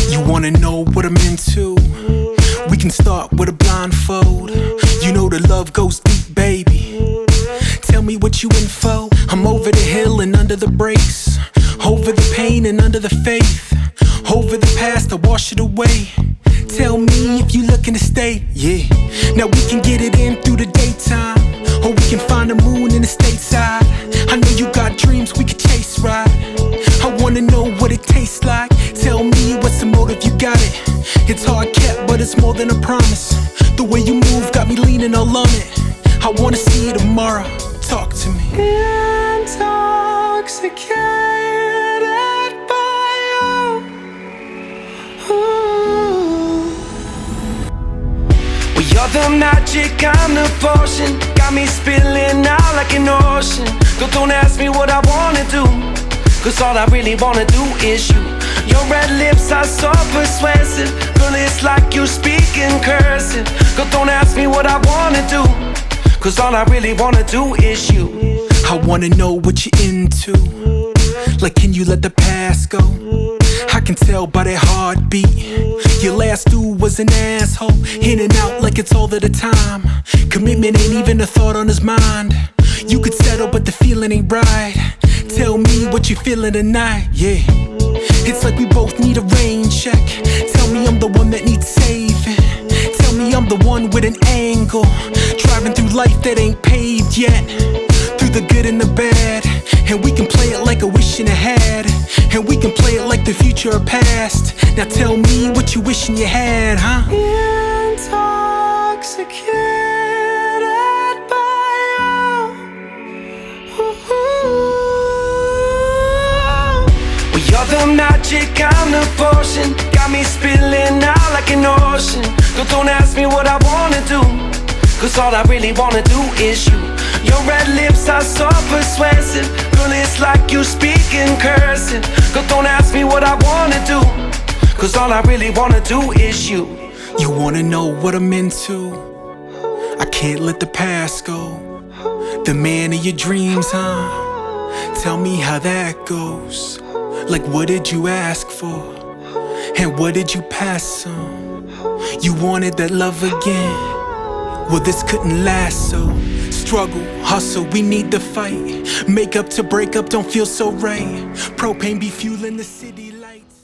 You wanna know what I'm into? We can start with a blindfold. You know the love goes deep, baby. Tell me what you in for. I'm over the hill and under the brakes, over the pain and under the faith, over the past, I wash it away. Tell me if you looking to stay, yeah. Now we can get it in through the daytime, or we can find the moon in the stateside. I know you got dreams we could chase, right? I wanna know what it tastes like. Tell me what's the motive, you got it. It's hard kept, but it's more than a promise. The way you move got me leaning all on it. I wanna see you tomorrow, talk to me. Intoxicated by you. Well, you're the magic, I'm the potion. Got me spilling out like an ocean. Don't ask me what I wanna do, cause all I really wanna do is you. Your red lips are so persuasive. Girl, it's like you speak in cursive. Girl, don't ask me what I wanna do, cause all I really wanna do is you. I wanna know what you're into. Like, can you let the past go? I can tell by that heartbeat. Your last dude was an asshole, in and out like it's all of the time. Commitment ain't even a thought on his mind. You could settle, but the feeling ain't right. Tell me what you feeling tonight, yeah. It's like we both need a rain check. Tell me I'm the one that needs saving. Tell me I'm the one with an angle, driving through life that ain't paved yet, through the good and the bad. And we can play it like a wish in a hat, and we can play it like the future or past. Now tell me what you wishing you had, huh? Intoxicated by you. Well, you're the magic, I'm the potion. Got me spilling out like an ocean. Don't ask me what I wanna do, cause all I really wanna do is you. Your red lips are so persuasive. Girl, it's like you speak in cursive. Girl, don't ask me what I wanna do, cause all I really wanna do is you. You wanna know what I'm into? I can't let the past go. The man of your dreams, huh? Tell me how that goes. Like, what did you ask for? And what did you pass on? You wanted that love again? Well, this couldn't last, so struggle, hustle, we need to fight. Make up to break up, don't feel so right. Propane be fueling the city lights.